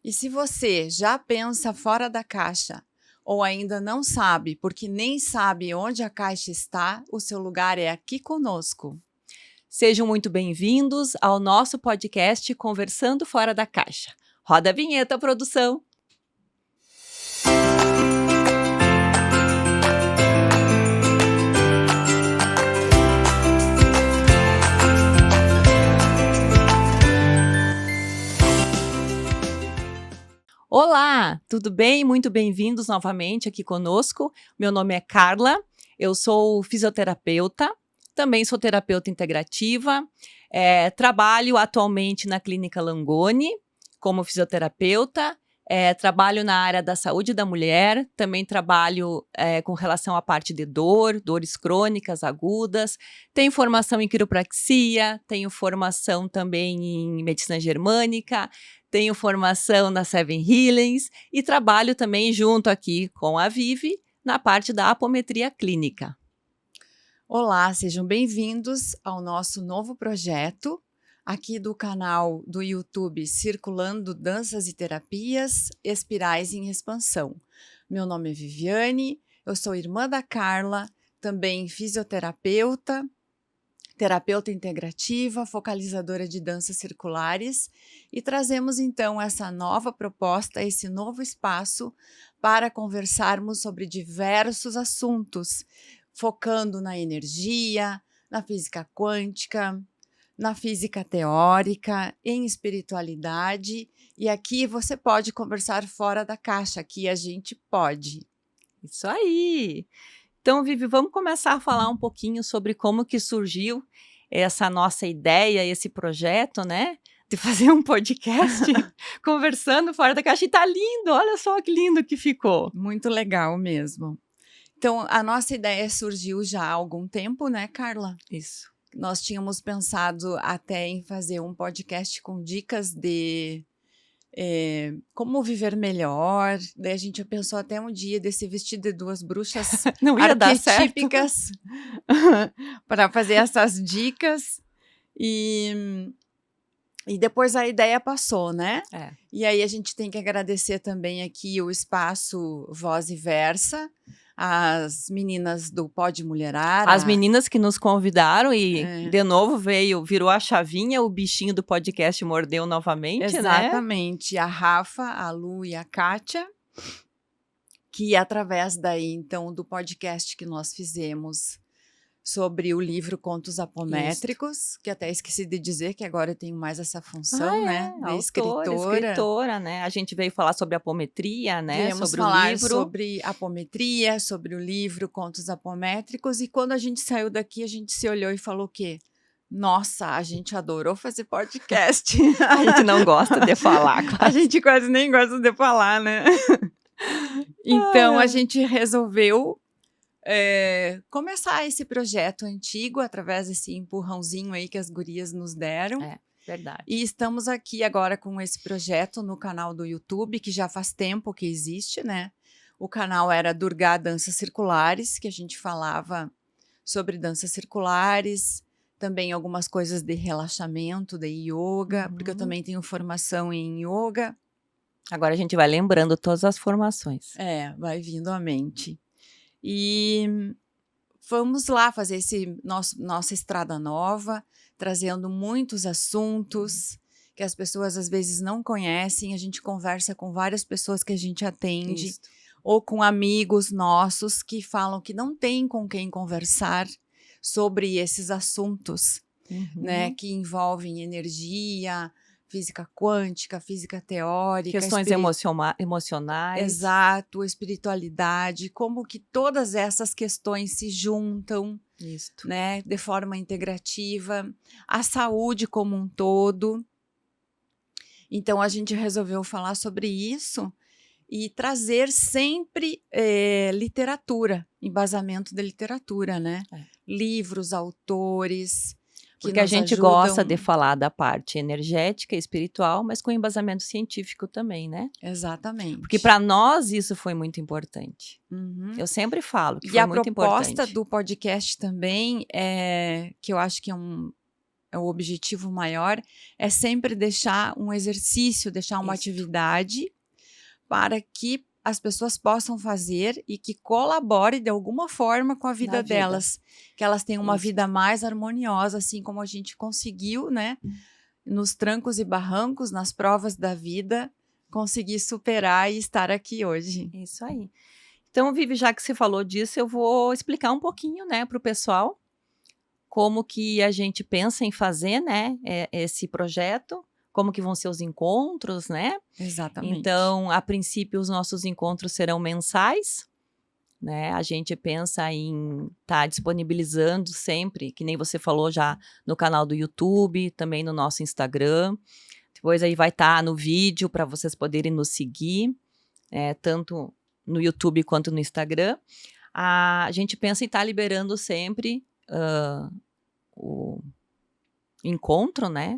E se você já pensa fora da caixa ou ainda não sabe, porque nem sabe onde a caixa está, o seu lugar é aqui conosco. Sejam muito bem-vindos ao nosso podcast Conversando Fora da Caixa. Roda a vinheta, produção! Olá, tudo bem? Muito bem-vindos novamente aqui conosco. Meu nome é Carla, eu sou fisioterapeuta, também sou terapeuta integrativa, trabalho atualmente na Clínica Langoni como fisioterapeuta, trabalho na área da saúde da mulher, também trabalho com relação à parte de dores crônicas, agudas, tenho formação em quiropraxia, tenho formação também em medicina germânica, tenho formação na Seven Healings e trabalho também junto aqui com a Vivi na parte da apometria clínica. Olá, sejam bem-vindos ao nosso novo projeto aqui do canal do YouTube Circulando Danças e Terapias Espirais em Expansão. Meu nome é Viviane, eu sou irmã da Carla, também fisioterapeuta, terapeuta integrativa, focalizadora de danças circulares, e trazemos então essa nova proposta, esse novo espaço para conversarmos sobre diversos assuntos, focando na energia, na física quântica, na física teórica, em espiritualidade, e aqui você pode conversar fora da caixa, aqui a gente pode. Isso aí! Então, Vivi, vamos começar a falar um pouquinho sobre como que surgiu essa nossa ideia, esse projeto, né? De fazer um podcast conversando fora da caixa. E tá lindo, olha só que lindo que ficou. Muito legal mesmo. Então, a nossa ideia surgiu já há algum tempo, né, Carla? Isso. Nós tínhamos pensado até em fazer um podcast com dicas de como viver melhor. Daí a gente pensou até um dia desse vestido de duas bruxas Não ia dar certo. arquetípicas para fazer essas dicas. E depois a ideia passou, né? E aí a gente tem que agradecer também aqui o espaço Voz e Versa, as meninas do Pode Mulherar. As meninas que nos convidaram e, de novo, virou a chavinha, o bichinho do podcast mordeu novamente, Exatamente, né? A Rafa, a Lu e a Kátia, que através daí, então, do podcast que nós fizemos sobre o livro Contos Apométricos, que até esqueci de dizer que agora eu tenho mais essa função, né, de escritora, né? A gente veio falar sobre apometria, né? Viemos sobre falar o livro. sobre apometria, sobre o livro Contos Apométricos, e quando a gente saiu daqui, a gente se olhou e falou o quê? Nossa, a gente adorou fazer podcast. A gente não gosta de falar. A gente quase nem gosta de falar, né? Então, a gente resolveu começar esse projeto antigo através desse empurrãozinho aí que as gurias nos deram. Verdade. E estamos aqui agora com esse projeto no canal do YouTube, que já faz tempo que existe, né? O canal era Durga Danças Circulares, que a gente falava sobre danças circulares, também algumas coisas de relaxamento, de yoga, porque eu também tenho formação em yoga. Agora a gente vai lembrando todas as formações. Vai vindo à mente. E vamos lá fazer nossa estrada nova, trazendo muitos assuntos que as pessoas às vezes não conhecem. A gente conversa com várias pessoas que a gente atende, Isso. ou com amigos nossos que falam que não tem com quem conversar sobre esses assuntos, né, que envolvem energia, física quântica, física teórica. Questões emocionais. Exato, espiritualidade, como que todas essas questões se juntam, né, de forma integrativa, a saúde como um todo. Então, a gente resolveu falar sobre isso e trazer sempre literatura, embasamento de literatura, né? Livros, autores, porque a gente gosta de falar da parte energética e espiritual, mas com embasamento científico também, né? Exatamente. Porque para nós isso foi muito importante. Eu sempre falo que foi muito importante. E a proposta do podcast também, que eu acho que é o objetivo maior é sempre deixar um exercício, deixar uma Isso. atividade para que as pessoas possam fazer e que colabore de alguma forma com a vida Na vida. delas, que elas tenham uma Isso. vida mais harmoniosa, assim como a gente conseguiu, né, nos trancos e barrancos, nas provas da vida, conseguir superar e estar aqui hoje. Isso aí. Então, Vivi, já que você falou disso, eu vou explicar um pouquinho, né, para o pessoal como que a gente pensa em fazer, né, esse projeto, como que vão ser os encontros, né? Exatamente. Então, a princípio, os nossos encontros serão mensais, né? A gente pensa em estar disponibilizando sempre, que nem você falou já no canal do YouTube, também no nosso Instagram. Depois aí vai estar no vídeo para vocês poderem nos seguir, tanto no YouTube quanto no Instagram. A gente pensa em estar liberando sempre o encontro, né?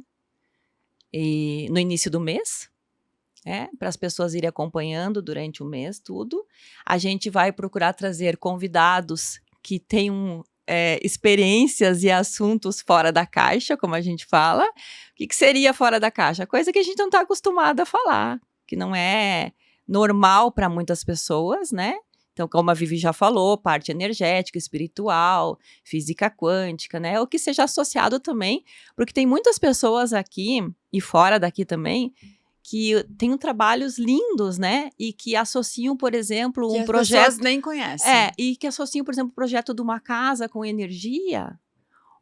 E no início do mês, para as pessoas irem acompanhando durante o mês, tudo. A gente vai procurar trazer convidados que tenham experiências e assuntos fora da caixa, como a gente fala. O que seria fora da caixa? Coisa que a gente não está acostumado a falar, que não é normal para muitas pessoas, né? Então, como a Vivi já falou, parte energética, espiritual, física quântica, né? O que seja associado também, porque tem muitas pessoas aqui e fora daqui também que têm trabalhos lindos, né? E que associam, por exemplo, que um as projeto... pessoas nem conhecem. E que associam, por exemplo, o projeto de uma casa com energia,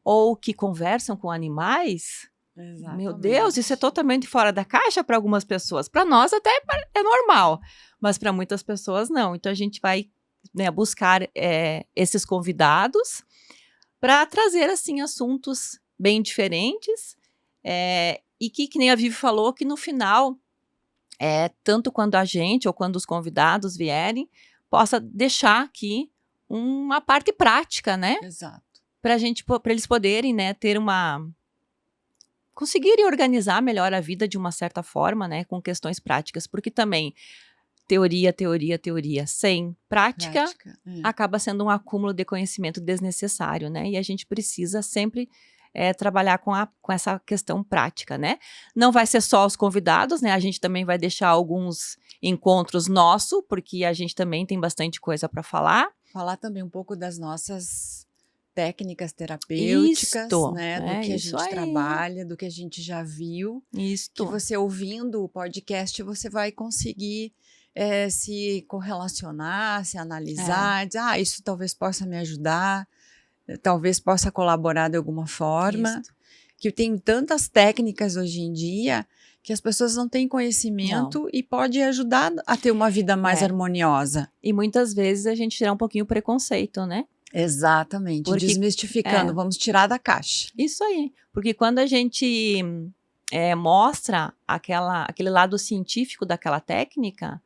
ou que conversam com animais. Exatamente. Meu Deus, isso é totalmente fora da caixa para algumas pessoas. Para nós até é normal, mas para muitas pessoas não. Então a gente vai, né, buscar esses convidados para trazer assim assuntos bem diferentes e que nem a Vivi falou, que no final, tanto quando a gente ou quando os convidados vierem, possa deixar aqui uma parte prática, né? Exato. Para eles poderem, né, ter conseguirem organizar melhor a vida de uma certa forma, né, com questões práticas, porque também teoria sem prática acaba sendo um acúmulo de conhecimento desnecessário, né, e a gente precisa sempre trabalhar com essa questão prática, né. Não vai ser só os convidados, né, a gente também vai deixar alguns encontros nossos, porque a gente também tem bastante coisa para falar. Falar também um pouco das nossas técnicas terapêuticas, né, do que a gente trabalha, do que a gente já viu. Que você ouvindo o podcast, você vai conseguir se correlacionar, se analisar, dizer, isso talvez possa me ajudar, talvez possa colaborar de alguma forma. Que tem tantas técnicas hoje em dia que as pessoas não têm conhecimento e pode ajudar a ter uma vida mais harmoniosa. E muitas vezes a gente tira um pouquinho o preconceito, né? Exatamente, porque, desmistificando, vamos tirar da caixa. Isso aí, porque quando a gente mostra aquele lado científico daquela técnica,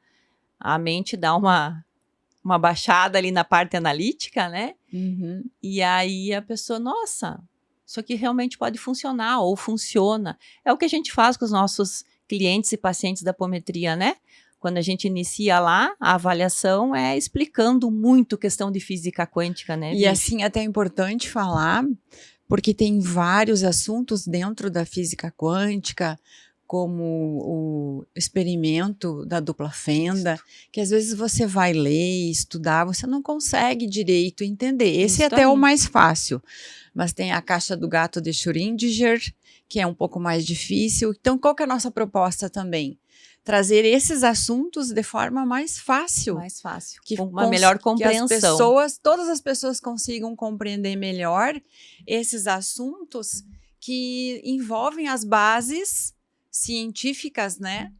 a mente dá uma baixada ali na parte analítica, né? Uhum. E aí a pessoa, nossa, isso aqui realmente pode funcionar, ou funciona. É o que a gente faz com os nossos clientes e pacientes da apometria, né? Quando a gente inicia lá, a avaliação é explicando muito questão de física quântica, né? E assim, até é importante falar, porque tem vários assuntos dentro da física quântica, como o experimento da dupla fenda, que às vezes você vai ler, estudar, você não consegue direito entender. Esse é até o mais fácil, mas tem a caixa do gato de Schrödinger, que é um pouco mais difícil. Então, qual que é a nossa proposta também? Trazer esses assuntos de forma mais fácil. Mais fácil, com uma melhor compreensão. Que todas as pessoas consigam compreender melhor esses assuntos que envolvem as bases científicas, né?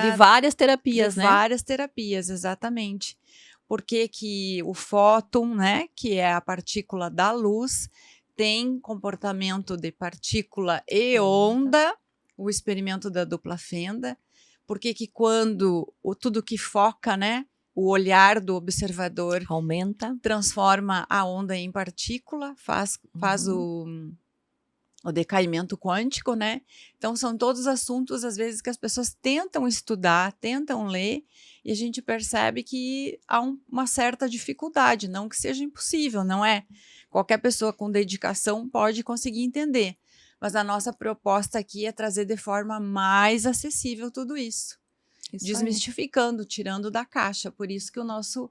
De várias terapias, né? De várias terapias, exatamente. Porque que o fóton, né? Que é a partícula da luz, tem comportamento de partícula e onda, o experimento da dupla fenda. Porque que quando tudo que foca, né, o olhar do observador aumenta, transforma a onda em partícula, faz o decaimento quântico, né? Então são todos assuntos às vezes que as pessoas tentam estudar, tentam ler, e a gente percebe que há uma certa dificuldade, não que seja impossível, não é? Qualquer pessoa com dedicação pode conseguir entender. Mas a nossa proposta aqui é trazer de forma mais acessível tudo isso. Isso Desmistificando, tirando da caixa. Por isso que o nosso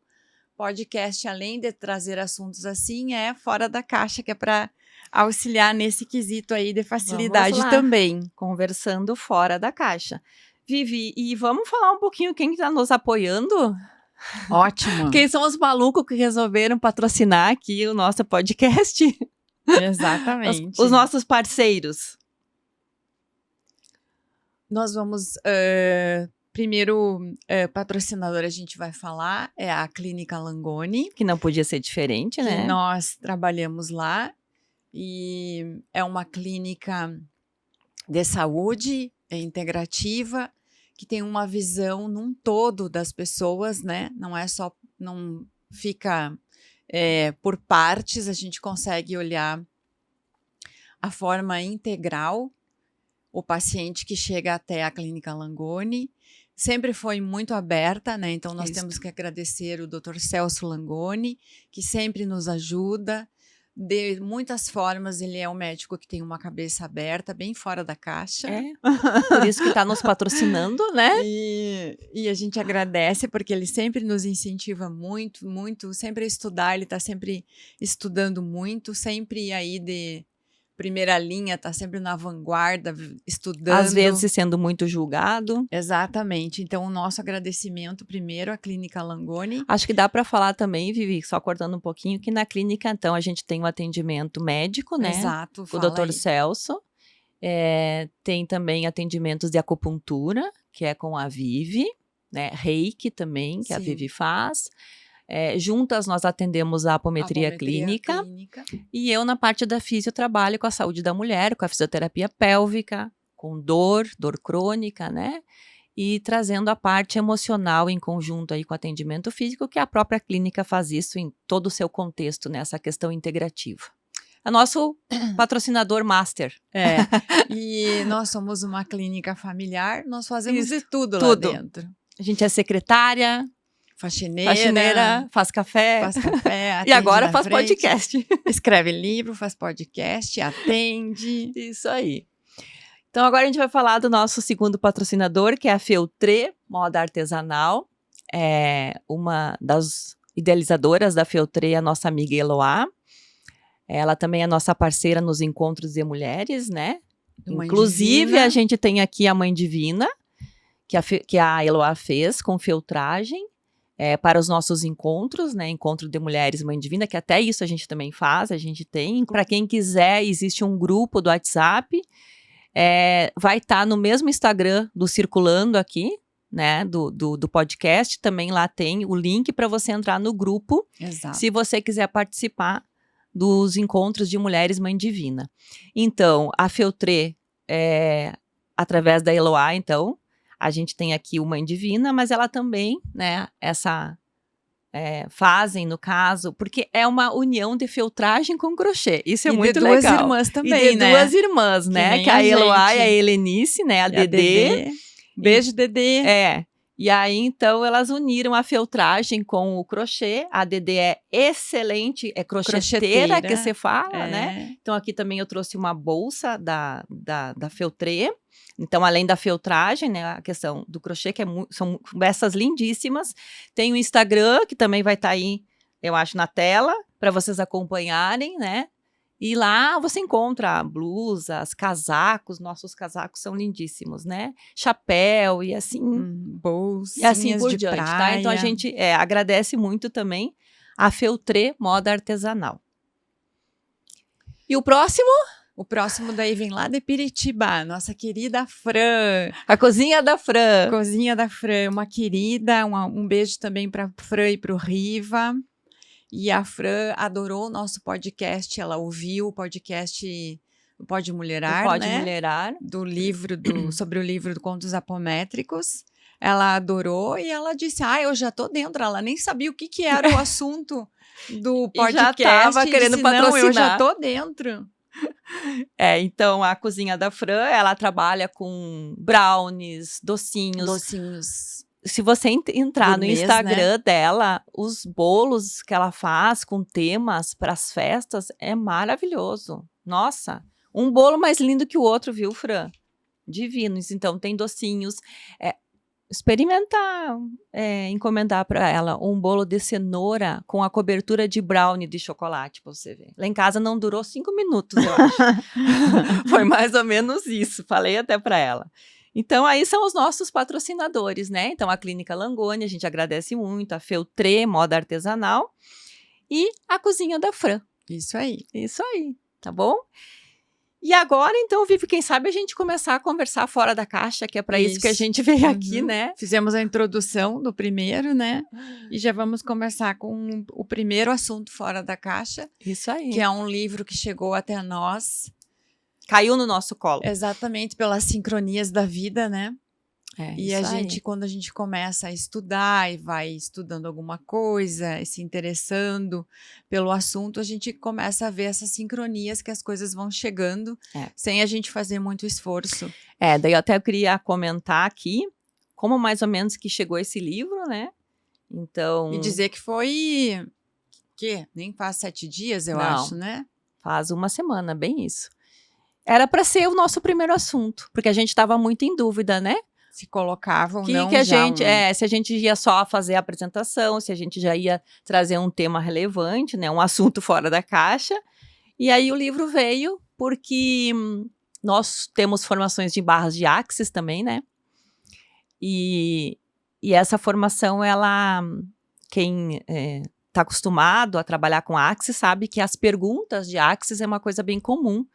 podcast, além de trazer assuntos assim, é fora da caixa, que é para auxiliar nesse quesito aí de facilidade Vamos lá. também. Conversando fora da caixa. Vivi, e vamos falar um pouquinho quem está nos apoiando? Ótimo. Quem são os malucos que resolveram patrocinar aqui o nosso podcast? Exatamente. Os nossos parceiros. Nós vamos, primeiro patrocinador a gente vai falar é a Clínica Langoni, Que não podia ser diferente, que né? nós trabalhamos lá e é uma clínica de saúde integrativa que tem uma visão num todo das pessoas, né? Não é só, não fica por partes, a gente consegue olhar a forma integral. O paciente que chega até a Clínica Langoni sempre foi muito aberta, né? Então nós temos que agradecer o Dr. Celso Langoni, que sempre nos ajuda. De muitas formas, ele é um médico que tem uma cabeça aberta, bem fora da caixa. É, por isso que está nos patrocinando, né? E a gente agradece, porque ele sempre nos incentiva muito, muito, sempre a estudar, ele está sempre estudando muito, sempre aí de primeira linha, está sempre na vanguarda, estudando. Às vezes sendo muito julgado. Exatamente. Então, o nosso agradecimento primeiro à Clínica Langoni. Acho que dá para falar também, Vivi, só cortando um pouquinho, que na clínica, então, a gente tem um atendimento médico, né? Exato. O Dr. Celso. Tem também atendimentos de acupuntura, que é com a Vivi, né? Reiki também, que a Vivi faz. Juntas nós atendemos a apometria clínica. E eu, na parte da fisio, trabalho com a saúde da mulher, com a fisioterapia pélvica, com dor crônica, né? E trazendo a parte emocional em conjunto aí com o atendimento físico, que a própria clínica faz isso em todo o seu contexto, nessa questão integrativa. É nosso patrocinador master. E nós somos uma clínica familiar, nós fazemos Isso, de tudo lá tudo. dentro. A gente é secretária, faxineira, faz café e agora faz podcast. Escreve livro, faz podcast, atende. Isso aí. Então agora a gente vai falar do nosso segundo patrocinador, que é a Feltré Moda Artesanal. Uma das idealizadoras da Feltré, a nossa amiga Eloá. Ela também é nossa parceira nos encontros de mulheres, né? Inclusive, a gente tem aqui a Mãe Divina, que a Eloá fez com feltragem para os nossos encontros, né? Encontro de Mulheres Mãe Divina, que até isso a gente também faz, a gente tem. Para quem quiser, existe um grupo do WhatsApp, vai estar no mesmo Instagram do Circulando aqui, né? Do podcast, também lá tem o link para você entrar no grupo. Exato. Se você quiser participar dos encontros de Mulheres Mãe Divina. Então, a Feltré, através da Eloá, então, a gente tem aqui o Mãe Divina, mas ela também, né, fazem, no caso, porque é uma união de feltragem com crochê. Isso é muito legal. E de duas irmãs também, e de duas irmãs, né, que a Eloá e a Helenice, né, a Dedê. Beijo, Dedê. E aí, então, elas uniram a feltragem com o crochê. A Dedê é excelente, é crocheteira que você fala, né? Então, aqui também eu trouxe uma bolsa da Feltré. Então, além da feltragem, né, a questão do crochê, que são peças lindíssimas. Tem o Instagram, que também vai estar aí, eu acho, na tela, para vocês acompanharem, né? E lá você encontra blusas, casacos, nossos casacos são lindíssimos, né? Chapéu e assim, bolsinhas e assim por de diante, praia. tá? Então a gente agradece muito também a Feltré Moda Artesanal. E o próximo? O próximo daí vem lá de Piritiba, nossa querida Fran. A Cozinha da Fran. Cozinha da Fran, uma querida, um beijo também para Fran e para o Riva. E a Fran adorou o nosso podcast, ela ouviu o podcast do Pode Mulherar, do livro, sobre o livro do Contos Apométricos. Ela adorou e ela disse, eu já tô dentro. Ela nem sabia o que era o assunto do podcast. E já estava querendo patrocinar. Não, eu já tô dentro. Então a Cozinha da Fran, ela trabalha com brownies, docinhos. Se você entrar no Instagram dela, os bolos que ela faz com temas para as festas é maravilhoso. Nossa, Um bolo mais lindo que o outro, viu, Fran? Divinos. Então, tem docinhos. Experimentar, encomendar para ela um bolo de cenoura com a cobertura de brownie de chocolate, pra você ver. Lá em casa não durou 5 minutos, eu acho. Foi mais ou menos isso, falei até para ela. Então, aí são os nossos patrocinadores, né? Então, a Clínica Langoni, a gente agradece muito, a Feltré, moda artesanal, e a Cozinha da Fran. Isso aí. Isso aí, tá bom? E agora, então, Vivi, quem sabe a gente começar a conversar fora da caixa, que é para isso que a gente veio aqui, né? Fizemos a introdução do primeiro, né? E já vamos começar com o primeiro assunto fora da caixa. Isso aí. Que é um livro que chegou até nós. Caiu no nosso colo. Exatamente, pelas sincronias da vida, né? E a gente, aí. quando a gente começa a estudar e vai estudando alguma coisa, e se interessando pelo assunto, a gente começa a ver essas sincronias que as coisas vão chegando sem a gente fazer muito esforço. Daí eu até queria comentar aqui como mais ou menos que chegou esse livro, né? Então... E dizer que foi... Nem faz 7 dias, eu acho, né? Faz uma semana, bem isso. Era para ser o nosso primeiro assunto, porque a gente estava muito em dúvida, né? Se colocava ou não. Que a gente, se a gente ia só fazer a apresentação, se a gente já ia trazer um tema relevante, né, um assunto fora da caixa. E aí o livro veio porque nós temos formações de barras de Axis também, né? E essa formação, quem está acostumado a trabalhar com Axis sabe que as perguntas de Axis é uma coisa bem comum.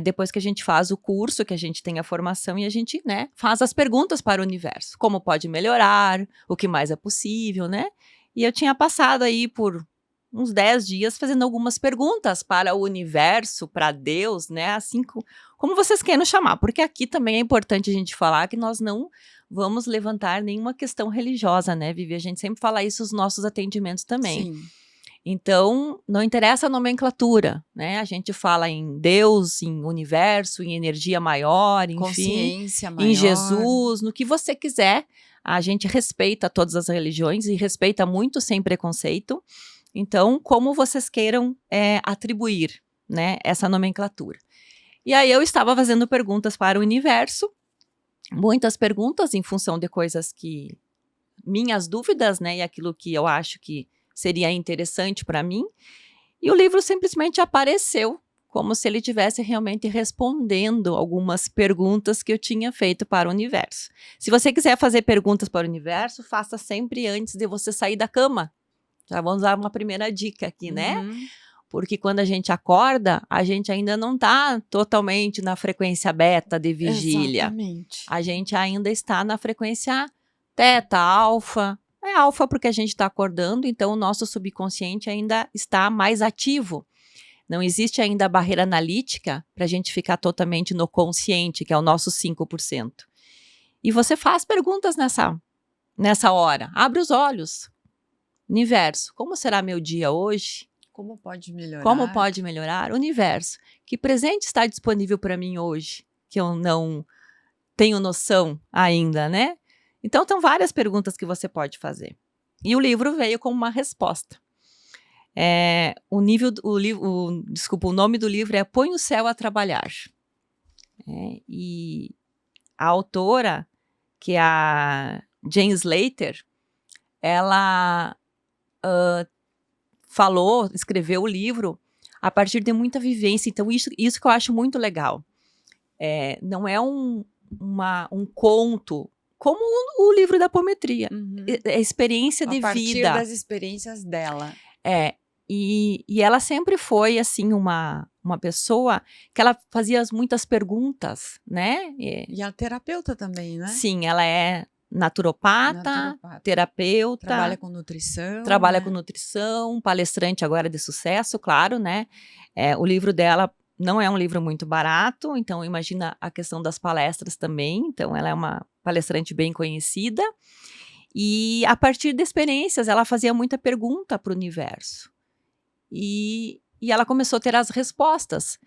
Depois que a gente faz o curso, que a gente tem a formação e a gente, né, faz as perguntas para o universo. Como pode melhorar, o que mais é possível, né? E eu tinha passado aí por uns 10 dias fazendo algumas perguntas para o universo, para Deus, né? Assim como vocês queiram chamar. Porque aqui também é importante a gente falar que nós não vamos levantar nenhuma questão religiosa, né, Vivi? A gente sempre fala isso nos nossos atendimentos também. Sim. Então, não interessa a nomenclatura, né? A gente fala em Deus, em universo, em energia maior, enfim, consciência maior, em Jesus, no que você quiser. A gente respeita todas as religiões e respeita muito sem preconceito. Então, como vocês queiram atribuir, né, essa nomenclatura. E aí eu estava fazendo perguntas para o universo, muitas perguntas em função de coisas que... minhas dúvidas, né, e aquilo que eu acho que seria interessante para mim, e o livro simplesmente apareceu, como se ele estivesse realmente respondendo algumas perguntas que eu tinha feito para o universo. Se você quiser fazer perguntas para o universo, faça sempre antes de você sair da cama. Já vamos dar uma primeira dica aqui, né? Porque quando a gente acorda, a gente ainda não está totalmente na frequência beta de vigília. Exatamente. A gente ainda está na frequência teta, alfa. É alfa porque a gente está acordando, então o nosso subconsciente ainda está mais ativo. Não existe ainda a barreira analítica para a gente ficar totalmente no consciente, que é o nosso 5%. E você faz perguntas nessa hora. Abre os olhos. Universo, como será meu dia hoje? Como pode melhorar? Como pode melhorar? Universo, que presente está disponível para mim hoje, que eu não tenho noção ainda, né? Então, tem várias perguntas que você pode fazer. E o livro veio com uma resposta. O nome do livro é Põe o Céu a Trabalhar. E a autora, que é a Jane Slater, ela escreveu o livro a partir de muita vivência. Então, isso que eu acho muito legal. Não é um conto, como o livro da apometria. É experiência de vida. A partir das experiências dela. E ela sempre foi, assim, uma pessoa que ela fazia muitas perguntas, né? E a terapeuta também, né? Sim, ela é naturopata, terapeuta. Trabalha com nutrição. Trabalha com nutrição, palestrante agora de sucesso, claro, né? O livro dela não é um livro muito barato, então imagina a questão das palestras também. Então, ela é uma palestrante bem conhecida. E a partir de experiências, ela fazia muita pergunta para o universo. E ela começou a ter as respostas.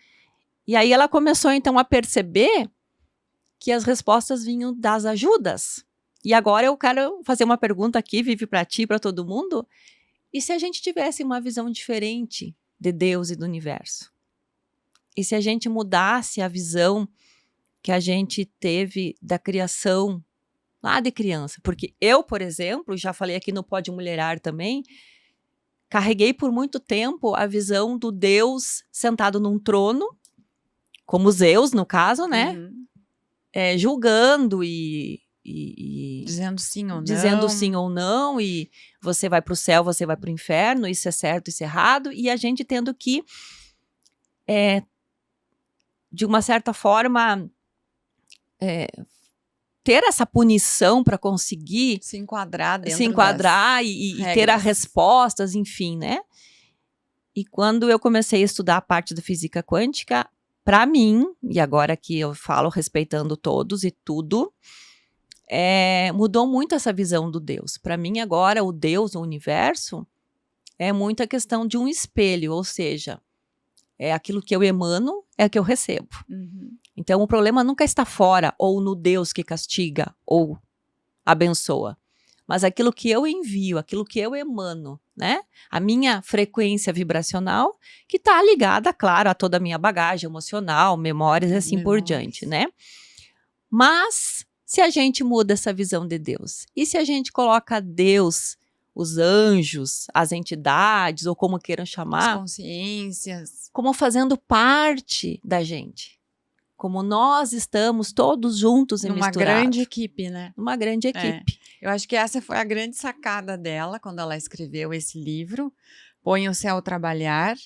E aí ela começou, então, a perceber que as respostas vinham das ajudas. E agora eu quero fazer uma pergunta aqui, Vivi, para ti, para todo mundo. E se a gente tivesse uma visão diferente de Deus e do universo? E se a gente mudasse a visão que a gente teve da criação lá de criança? Porque eu, por exemplo, já falei aqui no Pode Mulherar também, carreguei por muito tempo a visão do Deus sentado num trono, como Zeus, no caso, né? Julgando e Dizendo sim ou não. dizendo sim ou não, e você vai para o céu, você vai para o inferno, isso é certo, isso é errado, e a gente tendo que, de uma certa forma, ter essa punição para conseguir Se enquadrar dentro se enquadrar e ter as respostas, enfim, né? E quando eu comecei a estudar a parte da física quântica, para mim, e agora que eu falo respeitando todos e tudo, mudou muito essa visão do Deus. Para mim agora, o Deus, o universo, é muita questão de um espelho, ou seja, é aquilo que eu emano, é o que eu recebo. Então o problema nunca está fora, ou no Deus que castiga, ou abençoa. Mas aquilo que eu envio, aquilo que eu emano, né? A minha frequência vibracional, que está ligada, claro, a toda a minha bagagem emocional, memórias e assim por diante, né? Mas, se a gente muda essa visão de Deus, e se a gente coloca Deus, os anjos, as entidades, ou como queiram chamar, as consciências, como fazendo parte da gente. Como nós estamos todos juntos e misturados. Uma grande equipe, né? Uma grande equipe. Eu acho que essa foi a grande sacada dela quando ela escreveu esse livro, Ponha-se ao Trabalhar,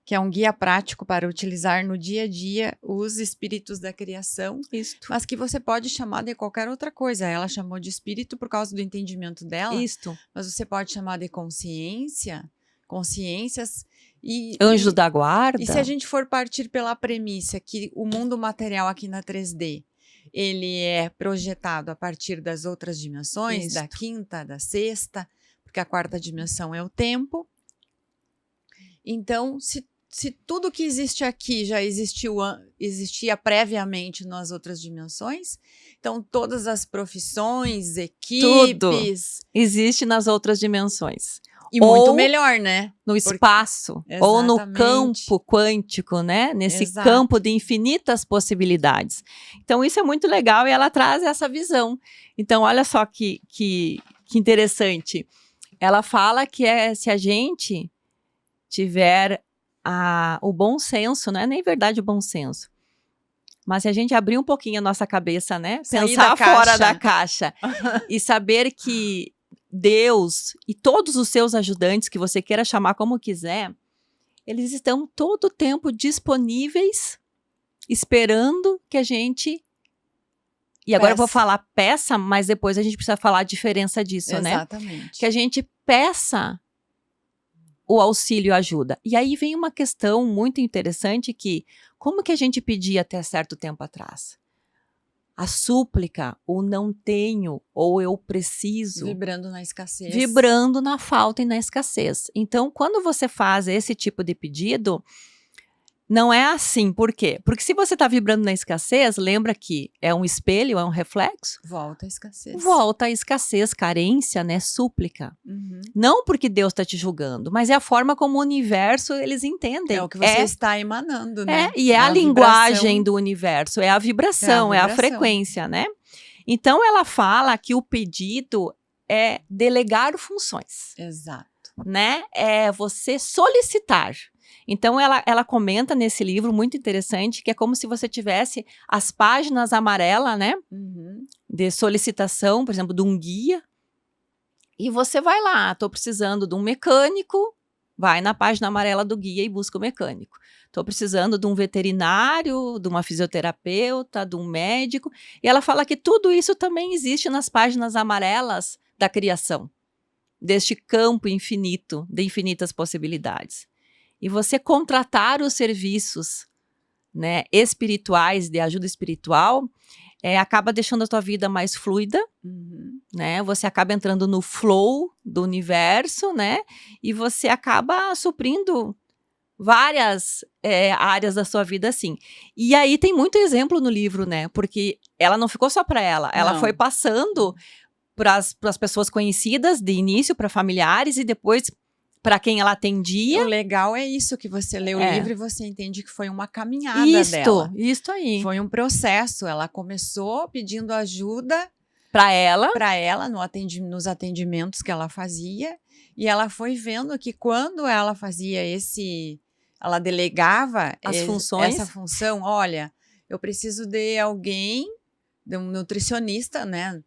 que é um guia prático para utilizar no dia a dia os espíritos da criação, Isto. mas que você pode chamar de qualquer outra coisa. Ela chamou de espírito por causa do entendimento dela, Isto. mas você pode chamar de consciências, anjos da guarda. E se a gente for partir pela premissa que o mundo material aqui na 3D, ele é projetado a partir das outras dimensões, da quinta, da sexta, porque a quarta dimensão é o tempo. Então, se tudo que existe aqui já existia previamente nas outras dimensões, então todas as profissões, equipes... Tudo existe nas outras dimensões. E muito melhor, né? No espaço, ou no campo quântico, né? Nesse campo de infinitas possibilidades. Então, isso é muito legal e ela traz essa visão. Então, olha só que interessante. Ela fala que se a gente tiver o bom senso, não é nem verdade o bom senso, mas se a gente abrir um pouquinho a nossa cabeça, né? Pensar fora da caixa e saber que Deus e todos os seus ajudantes, que você queira chamar como quiser, eles estão todo o tempo disponíveis, esperando que a gente... E agora eu vou falar peça, mas depois a gente precisa falar a diferença disso, né? Exatamente. Que a gente peça o auxílio e ajuda. E aí vem uma questão muito interessante que, como que a gente pedia até certo tempo atrás? A súplica, o não tenho, ou eu preciso. Vibrando na escassez. Vibrando na falta e na escassez. Então, quando você faz esse tipo de pedido, não é assim. Por quê? Porque se você está vibrando na escassez, lembra que é um espelho, é um reflexo? Volta a escassez. Volta a escassez, carência, né? Súplica. Não porque Deus está te julgando, mas é a forma como o universo, eles entendem. É o que você está emanando, né? E é a linguagem do universo, é a vibração, é a frequência, né? Então, ela fala que o pedido é delegar funções. Exato. Né? É você solicitar. Então, ela comenta nesse livro, muito interessante, que é como se você tivesse as páginas amarelas, né? De solicitação, por exemplo, de um guia. E você vai lá, estou precisando de um mecânico, vai na página amarela do guia e busca o mecânico. Estou precisando de um veterinário, de uma fisioterapeuta, de um médico. E ela fala que tudo isso também existe nas páginas amarelas da criação, deste campo infinito, de infinitas possibilidades. E você contratar os serviços, né, espirituais, de ajuda espiritual, acaba deixando a tua vida mais fluida, né? Você acaba entrando no flow do universo, né? E você acaba suprindo várias áreas da sua vida assim. E aí tem muito exemplo no livro, né? Porque ela não ficou só para ela, ela foi passando para as pessoas conhecidas de início, para familiares e depois para quem ela O atendia. legal é isso, que você lê o É. livro e você entende que foi uma caminhada dela. Isto aí. Foi um processo. Ela começou pedindo ajuda Para ela, para ela nos atendimentos que ela fazia, e ela foi vendo que quando ela fazia ela delegava As funções. essa função, olha, eu preciso de alguém, de um nutricionista, né?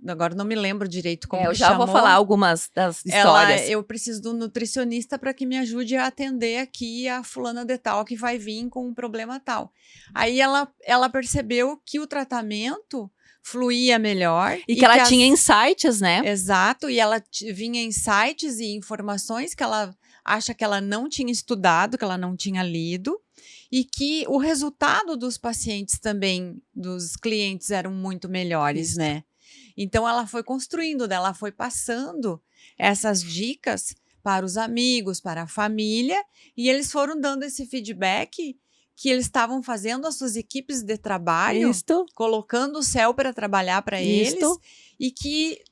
Agora não me lembro direito como eu que já chamou. vou falar algumas das histórias. Eu preciso de um nutricionista para que me ajude a atender aqui a fulana de tal que vai vir com um problema tal. Aí ela percebeu que o tratamento fluía melhor. E que ela tinha insights, né? Exato, e ela vinha insights e informações que ela acha que ela não tinha estudado, que ela não tinha lido, e que o resultado dos pacientes também, dos clientes, eram muito melhores, Isso. né? Então ela foi construindo, ela foi passando essas dicas para os amigos, para a família, e eles foram dando esse feedback que eles estavam fazendo as suas equipes de trabalho, Isto. colocando o céu para trabalhar para eles, Isto. e que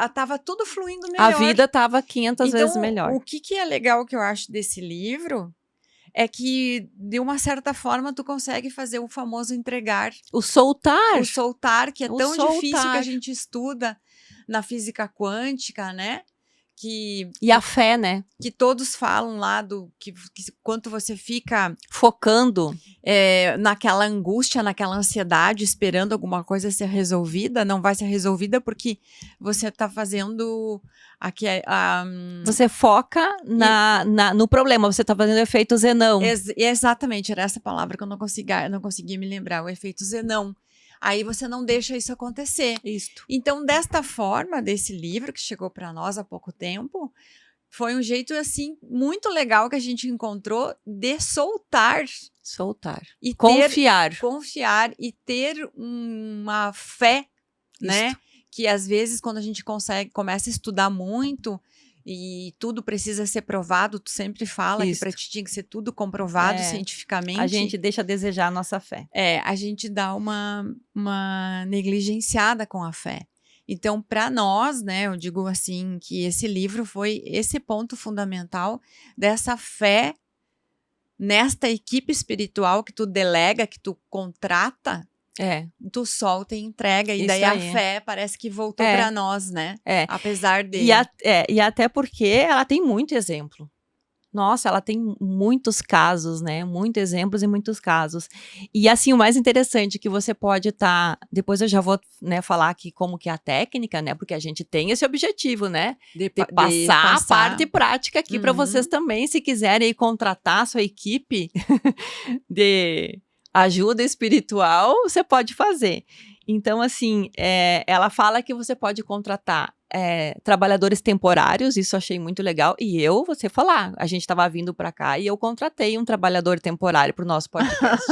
estava tudo fluindo melhor. A vida estava 500 Então, vezes melhor. o que é legal que eu acho desse livro é que, de uma certa forma, tu consegue fazer o famoso entregar. O soltar. O soltar, que é O tão difícil que a soltar. gente estuda na física quântica, né? E a fé, né? Que todos falam lá que quanto você fica Focando. naquela angústia, naquela ansiedade, esperando alguma coisa ser resolvida, não vai ser resolvida porque você está fazendo aqui Você foca no problema, você está fazendo o efeito Zenão. Exatamente, era essa palavra que eu não consegui me lembrar, o efeito Zenão. Aí você não deixa isso acontecer. Isto. Então, desta forma, desse livro que chegou para nós há pouco tempo, foi um jeito, assim, muito legal que a gente encontrou de soltar. Soltar. E confiar. Confiar e ter uma fé, né? Que às vezes, quando a gente começa a estudar muito e tudo precisa ser provado, tu sempre fala que para ti tinha que ser tudo comprovado cientificamente. A gente deixa a desejar a nossa fé. A gente dá uma negligenciada com a fé. Então, para nós, né, eu digo assim, que esse livro foi esse ponto fundamental dessa fé nesta equipe espiritual que tu delega, que tu contrata, tu solta e entrega. E daí a fé parece que voltou para nós, né? Apesar de... E até porque ela tem muito exemplo. Nossa, ela tem muitos casos, né? Muitos exemplos e muitos casos. E assim, o mais interessante que você pode estar... Depois eu já vou, né, falar aqui como que é a técnica, né? Porque a gente tem esse objetivo, né? De passar a parte prática aqui para vocês também, se quiserem aí contratar a sua equipe de ajuda espiritual, você pode fazer. Então, assim, ela fala que você pode contratar trabalhadores temporários, isso eu achei muito legal. E você falar, a gente estava vindo para cá e eu contratei um trabalhador temporário para o nosso podcast,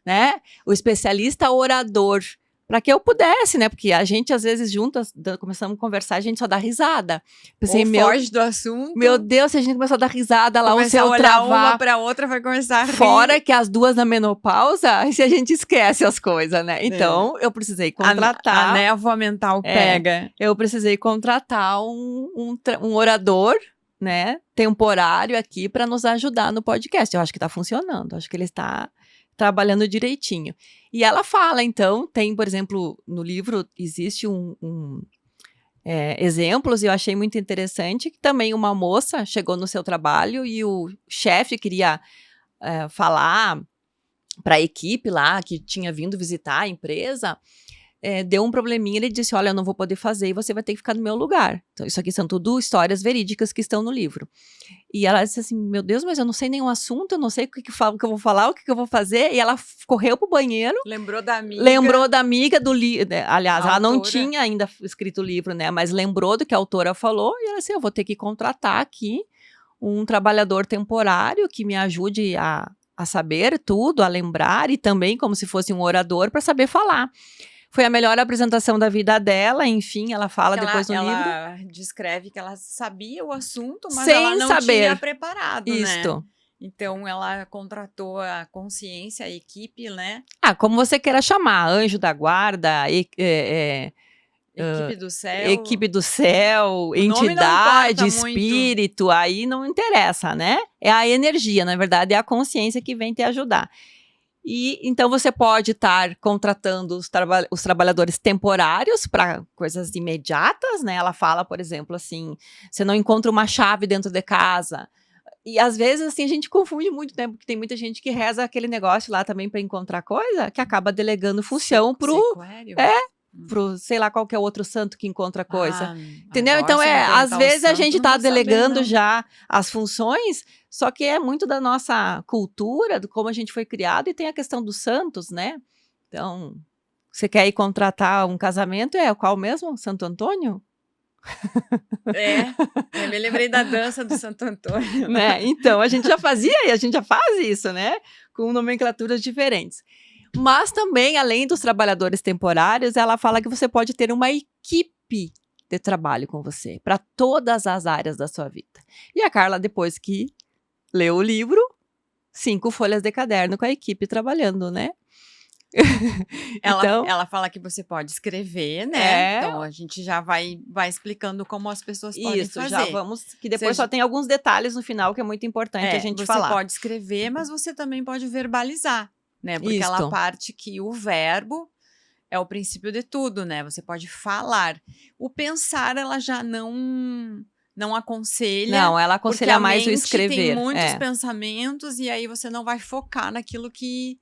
né? O especialista orador, para que eu pudesse, né? Porque a gente, às vezes, juntas, começamos a conversar, a gente só dá risada. Pensei, foge do assunto. Meu Deus, se a gente começar a dar risada lá, o seu travar, uma para outra vai começar a rir. Fora que as duas na menopausa, se a gente esquece as coisas, né? Então, eu precisei contratar... A névoa mental pega. Eu precisei contratar um orador, né? Temporário aqui para nos ajudar no podcast. Eu acho que está funcionando, acho que ele está trabalhando direitinho. E ela fala, então, tem, por exemplo, no livro existe exemplos, e eu achei muito interessante, que também uma moça chegou no seu trabalho e o chefe queria falar para a equipe lá, que tinha vindo visitar a empresa, deu um probleminha, ele disse, olha, eu não vou poder fazer e você vai ter que ficar no meu lugar. Então, isso aqui são tudo histórias verídicas que estão no livro. E ela disse assim, meu Deus, mas eu não sei nenhum assunto, eu não sei o que eu vou falar, o que eu vou fazer. E ela correu pro banheiro. Lembrou da amiga do livro. Aliás, ela não tinha ainda escrito o livro, né? Mas lembrou do que a autora falou. E ela disse, eu vou ter que contratar aqui um trabalhador temporário que me ajude a saber tudo, a lembrar, e também como se fosse um orador para saber falar. Foi a melhor apresentação da vida dela, enfim, ela fala depois no livro. Ela descreve que ela sabia o assunto, mas sem ela não saber. Tinha preparado, Isto. Né? Então, ela contratou a consciência, a equipe, né? Como você queira chamar, anjo da guarda, Equipe do céu. Equipe do céu, nome não entidade, importa muito. espírito, aí não interessa, né? É a energia, na verdade, é a consciência que vem te ajudar. E então você pode estar contratando os trabalhadores temporários para coisas imediatas, né? Ela fala, por exemplo, assim, você não encontra uma chave dentro de casa. E às vezes, assim, a gente confunde muito, né? Porque tem muita gente que reza aquele negócio lá também para encontrar coisa, que acaba delegando função Sequério? pro, sei lá, qualquer outro santo que encontra coisa. Ah, Entendeu? agora Então, se às inventar o vezes a santo, gente não tá vou saber, delegando não. já as funções, só que é muito da nossa cultura, do como a gente foi criado, e tem a questão dos santos, né? Então, você quer ir contratar um casamento, qual mesmo? Santo Antônio? Eu me lembrei da dança do Santo Antônio. Né? Então, a gente já fazia e a gente já faz isso, né? Com nomenclaturas diferentes. Mas também, além dos trabalhadores temporários, ela fala que você pode ter uma equipe de trabalho com você, para todas as áreas da sua vida. E a Carla, depois que leu o livro, 5 folhas de caderno com a equipe trabalhando, né? Então, Ela fala que você pode escrever, né? É. Então a gente já vai explicando como as pessoas podem isso, fazer. já vamos, que depois Seja- só tem alguns detalhes no final que é muito importante a gente você falar. pode escrever, mas você também pode verbalizar, né? Porque ela Isto. parte que o verbo é o princípio de tudo, né? Você pode falar. O pensar, ela já não aconselha. Não, ela porque aconselha a mais o mente escrever. tem muitos pensamentos e aí você não vai focar naquilo que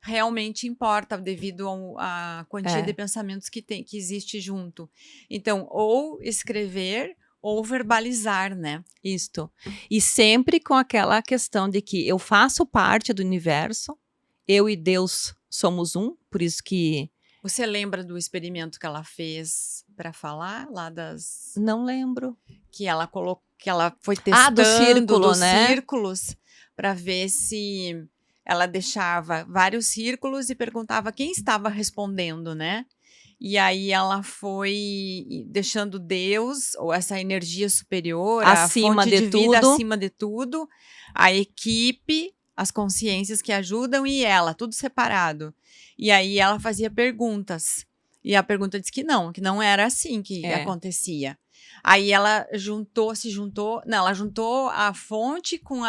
realmente importa devido à quantia de pensamentos que existe junto. Então, ou escrever ou verbalizar, né? Isto. E sempre com aquela questão de que eu faço parte do universo, eu e Deus somos um, por isso que... Você lembra do experimento que ela fez para falar lá das... Não lembro. Que ela foi testando do círculo, dos né? círculos para ver se ela deixava vários círculos e perguntava quem estava respondendo, né? E aí ela foi deixando Deus, ou essa energia superior, Acima a fonte de de vida tudo. acima de tudo, a equipe, as consciências que ajudam e ela, tudo separado. E aí ela fazia perguntas. E a pergunta disse que não era assim que acontecia. Aí ela ela juntou a fonte com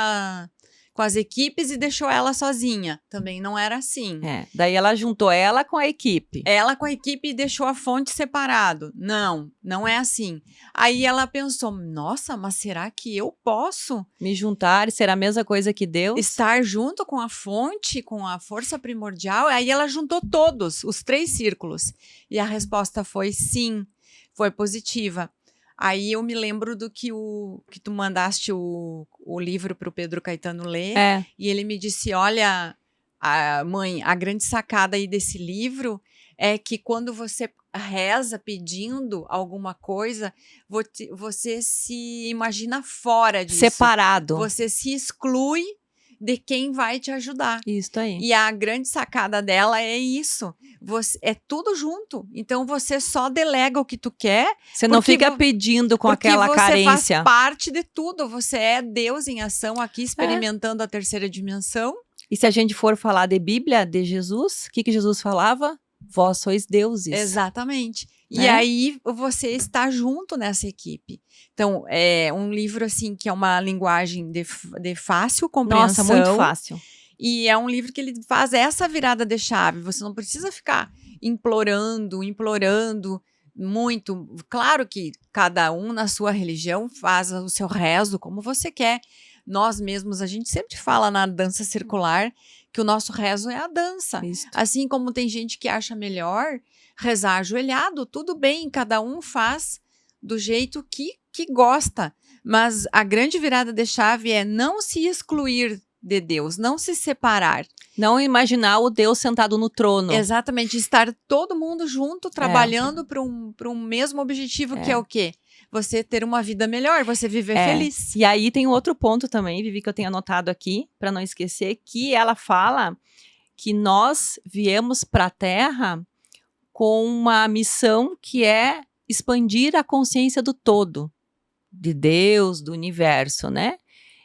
as equipes e deixou ela sozinha. Também não era assim. Daí ela juntou ela com a equipe. Ela com a equipe e deixou a fonte separado. Não é assim. Aí ela pensou, nossa, mas será que eu posso me juntar e ser a mesma coisa que Deus? Estar junto com a fonte, com a força primordial? Aí ela juntou todos, os 3 círculos. E a resposta foi sim, foi positiva. Aí eu me lembro do que tu mandaste o livro para o Pedro Caetano ler. E ele me disse, olha, mãe, a grande sacada aí desse livro é que quando você reza pedindo alguma coisa, você se imagina fora disso. Separado. Você se exclui de quem vai te ajudar. Isso aí. E a grande sacada dela é isso. É tudo junto. Então você só delega o que tu quer. Você não fica pedindo com aquela carência. Porque você faz parte de tudo. Você é Deus em ação aqui, experimentando a terceira dimensão. E se a gente for falar de Bíblia, de Jesus, o que Jesus falava? Vós sois deuses. Exatamente. E aí você está junto nessa equipe. Então, é um livro assim que é uma linguagem de fácil compreensão. Nossa, muito fácil. E é um livro que ele faz essa virada de chave. Você não precisa ficar implorando muito. Claro que cada um na sua religião faz o seu rezo como você quer. Nós mesmos, a gente sempre fala na dança circular que o nosso rezo é a dança. Isso. Assim como tem gente que acha melhor rezar ajoelhado, tudo bem, cada um faz do jeito que gosta. Mas a grande virada de chave é não se excluir de Deus, não se separar. Não imaginar o Deus sentado no trono. Exatamente, estar todo mundo junto, trabalhando para um mesmo objetivo, que é o quê? Você ter uma vida melhor, você viver feliz. E aí tem outro ponto também, Vivi, que eu tenho anotado aqui, para não esquecer, que ela fala que nós viemos para a Terra com uma missão que é expandir a consciência do todo, de Deus, do universo, né?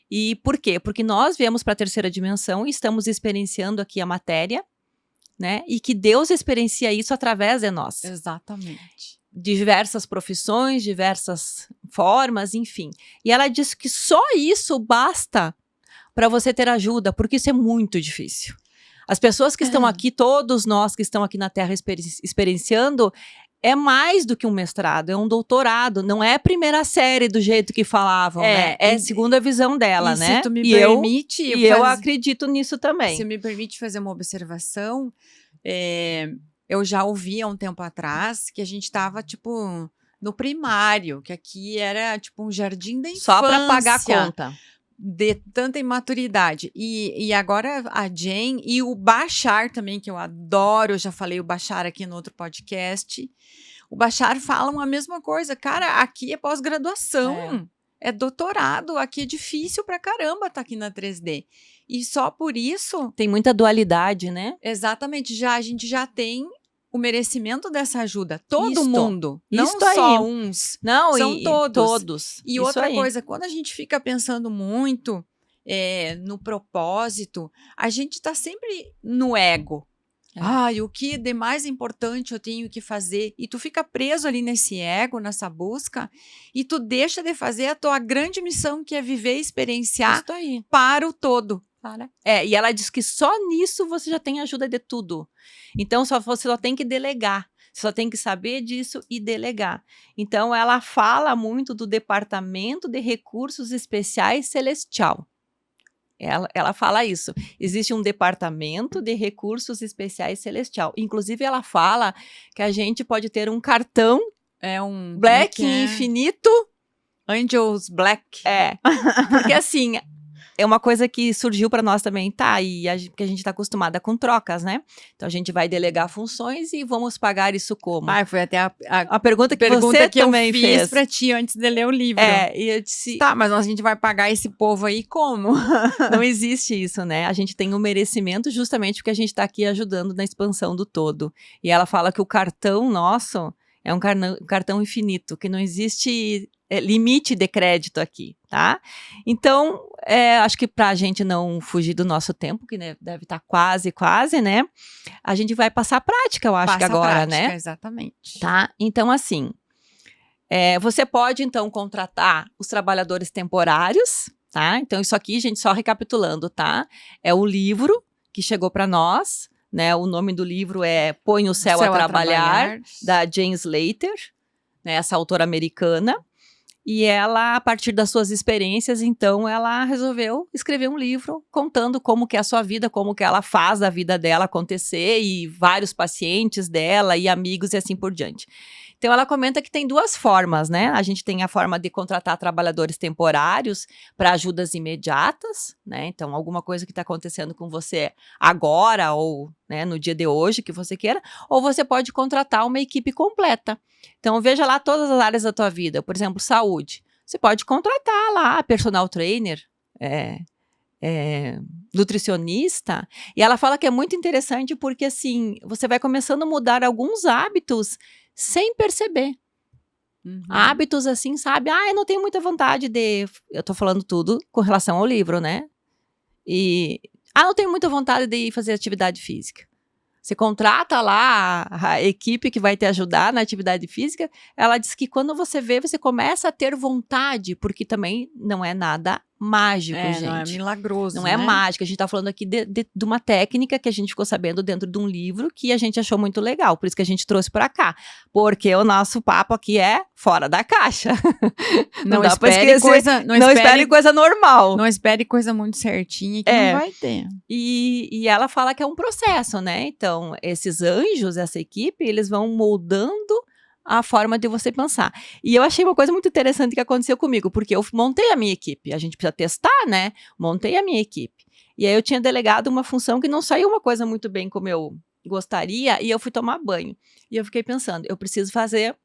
E por quê? Porque nós viemos para a terceira dimensão e estamos experienciando aqui a matéria, né? E que Deus experiencia isso através de nós. Exatamente. diversas profissões, diversas formas, enfim. E ela disse que só isso basta para você ter ajuda, porque isso é muito difícil. As pessoas que estão aqui, todos nós que estão aqui na Terra experienciando, é mais do que um mestrado, é um doutorado, não é a primeira série do jeito que falavam, né? É a segunda visão dela, né? Se tu me permite... eu acredito nisso também. Se me permite fazer uma observação, eu já ouvi há um tempo atrás que a gente estava, tipo, no primário, que aqui era, tipo, um jardim da infância. Só para pagar a conta. De tanta imaturidade. E agora a Jane e o Bashar também, que eu adoro, eu já falei o Bashar aqui no outro podcast. O Bashar falam a mesma coisa. Cara, aqui é pós-graduação, é doutorado, aqui é difícil pra caramba estar aqui na 3D. E só por isso... Tem muita dualidade, né? Exatamente, a gente já tem o merecimento dessa ajuda. Todo mundo, não só uns. Não, são todos. E isso outra coisa, quando a gente fica pensando muito no propósito, a gente está sempre no ego. O que de mais importante eu tenho que fazer? E tu fica preso ali nesse ego, nessa busca, e tu deixa de fazer a tua grande missão, que é viver e experienciar para o todo. E ela diz que só nisso você já tem ajuda de tudo. Então, você só tem que delegar. Você só tem que saber disso e delegar. Então, ela fala muito do Departamento de Recursos Especiais Celestial. Ela fala isso. Existe um Departamento de Recursos Especiais Celestial. Inclusive, ela fala que a gente pode ter um cartão Black infinito. Angels Black. Porque assim... É uma coisa que surgiu para nós também, porque a gente está acostumada com trocas, né? Então, a gente vai delegar funções e vamos pagar isso como? Foi até a pergunta que você também fez. Eu fiz para ti antes de ler o livro. E eu disse... mas a gente vai pagar esse povo aí como? Não existe isso, né? A gente tem um merecimento justamente porque a gente está aqui ajudando na expansão do todo. E ela fala que o cartão nosso é um cartão infinito, que não existe... limite de crédito aqui, tá? Então, acho que para a gente não fugir do nosso tempo, que né, deve estar quase, né? A gente vai passar a prática, eu acho que agora, né? Exatamente. Tá? Então, assim, você pode, então, contratar os trabalhadores temporários, tá? Então, isso aqui, gente, só recapitulando, tá? É o livro que chegou para nós, né? O nome do livro é Põe o Céu a Trabalhar, da Jane Slater, né? Essa autora americana. E ela, a partir das suas experiências, então, ela resolveu escrever um livro contando como que é a sua vida, como que ela faz a vida dela acontecer e vários pacientes dela e amigos e assim por diante. Então, ela comenta que tem duas formas, né? A gente tem a forma de contratar trabalhadores temporários para ajudas imediatas, né? Então, alguma coisa que está acontecendo com você agora ou né, no dia de hoje que você queira, ou você pode contratar uma equipe completa. Então, veja lá todas as áreas da tua vida. Por exemplo, saúde. Você pode contratar lá personal trainer, nutricionista. E ela fala que é muito interessante porque, assim, você vai começando a mudar alguns hábitos sem perceber. Hábitos assim, sabe? Eu não tenho muita vontade de... Eu tô falando tudo com relação ao livro, né? Não tenho muita vontade de fazer atividade física. Você contrata lá a equipe que vai te ajudar na atividade física. Ela diz que quando você vê, você começa a ter vontade, porque também não é nada mágico, gente. Não é milagroso, Não é mágico. A gente tá falando aqui de uma técnica que a gente ficou sabendo dentro de um livro que a gente achou muito legal. Por isso que a gente trouxe para cá. Porque o nosso papo aqui é fora da caixa. Não espere coisa normal. Não espere coisa muito certinha que não vai ter. E ela fala que é um processo, né? Então, esses anjos, essa equipe, eles vão moldando a forma de você pensar. E eu achei uma coisa muito interessante que aconteceu comigo, porque eu montei a minha equipe. A gente precisa testar, né? Montei a minha equipe. E aí eu tinha delegado uma função que não saiu uma coisa muito bem como eu gostaria, e eu fui tomar banho. E eu fiquei pensando, eu preciso fazer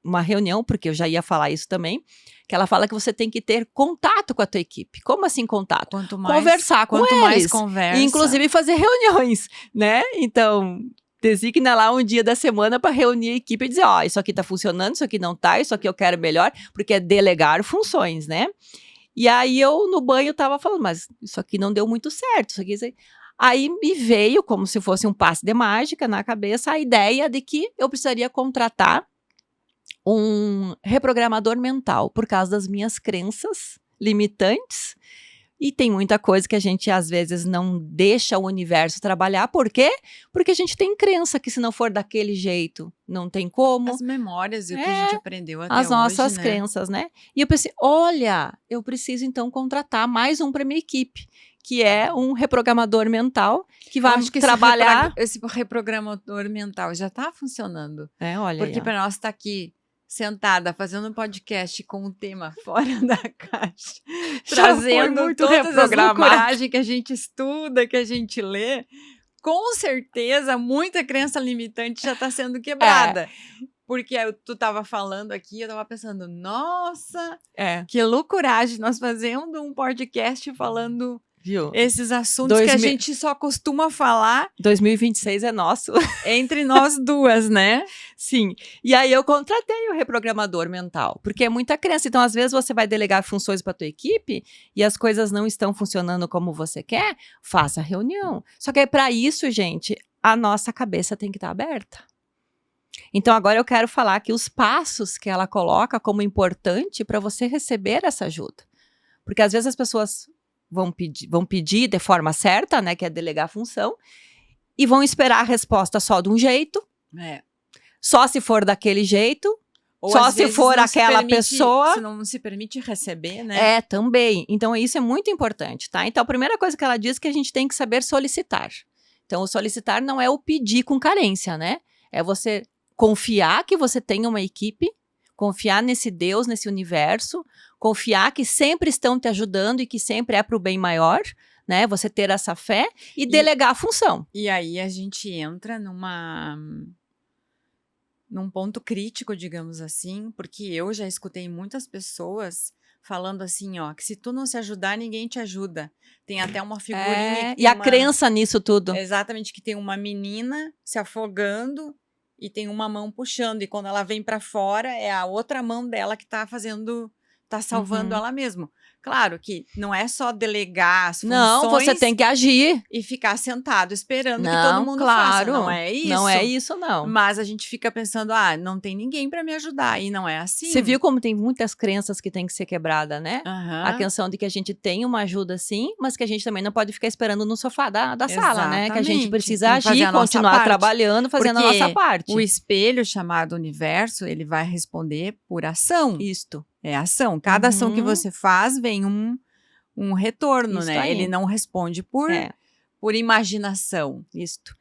uma reunião, porque eu já ia falar isso também, que ela fala que você tem que ter contato com a tua equipe. Como assim contato? Conversar com eles. Mais conversa. E, inclusive fazer reuniões, né? Então... designa lá um dia da semana para reunir a equipe e dizer, isso aqui tá funcionando, isso aqui não tá, isso aqui eu quero melhor, porque é delegar funções, né? E aí eu, no banho, tava falando, mas isso aqui não deu muito certo, isso aqui... Aí me veio, como se fosse um passe de mágica na cabeça, a ideia de que eu precisaria contratar um reprogramador mental por causa das minhas crenças limitantes. E tem muita coisa que a gente, às vezes, não deixa o universo trabalhar. Por quê? Porque a gente tem crença que se não for daquele jeito, não tem como. As memórias e o que a gente aprendeu até As hoje, nossas né? crenças, né? E eu pensei, olha, eu preciso então contratar mais um para minha equipe, que é um reprogramador mental que vai trabalhar. Esse reprogramador mental já está funcionando. Olha Porque aí, para nós estar aqui sentada fazendo um podcast com um tema fora da caixa, trazendo todas as loucuragens que a gente estuda, que a gente lê, com certeza muita crença limitante já está sendo quebrada. Porque tu estava falando aqui, eu estava pensando, nossa, que loucuragem nós fazendo um podcast falando esses assuntos que a gente só costuma falar. 2026 é nosso. Entre nós duas, né? Sim. E aí eu contratei o reprogramador mental, porque é muita crença. Então, às vezes, você vai delegar funções para tua equipe e as coisas não estão funcionando como você quer, faça reunião. Só que para isso, gente, a nossa cabeça tem que estar aberta. Então, agora eu quero falar aqui os passos que ela coloca como importante para você receber essa ajuda. Porque às vezes as pessoas vão pedir de forma certa, né, que é delegar a função, e vão esperar a resposta só de um jeito, só se for daquele jeito, ou só se for aquela pessoa. Se não se permite receber, né? Também. Então, isso é muito importante, tá? Então, a primeira coisa que ela diz é que a gente tem que saber solicitar. Então, o solicitar não é o pedir com carência, né? É você confiar que você tem uma equipe, confiar nesse Deus, nesse universo, confiar que sempre estão te ajudando e que sempre é para o bem maior, né? Você ter essa fé e delegar a função. E aí a gente entra num ponto crítico, digamos assim, porque eu já escutei muitas pessoas falando assim, ó, que se tu não se ajudar, ninguém te ajuda. Tem até uma figurinha... E a crença nisso tudo. Exatamente, que tem uma menina se afogando e tem uma mão puxando, e quando ela vem para fora, é a outra mão dela que tá salvando ela mesma. Claro que não é só delegar as funções... Não, você tem que agir. E ficar sentado esperando que todo mundo faça. Não é isso. Não é isso, não. Mas a gente fica pensando, não tem ninguém para me ajudar. E não é assim. Você viu como tem muitas crenças que tem que ser quebrada, né? A questão de que a gente tem uma ajuda, sim, mas que a gente também não pode ficar esperando no sofá da sala, né? Que a gente precisa agir, continuar trabalhando, fazendo a nossa parte. O espelho chamado universo, ele vai responder por ação. Isto. É ação. Cada ação que você faz vem um retorno, né? Aí. Ele não responde por imaginação. Isto.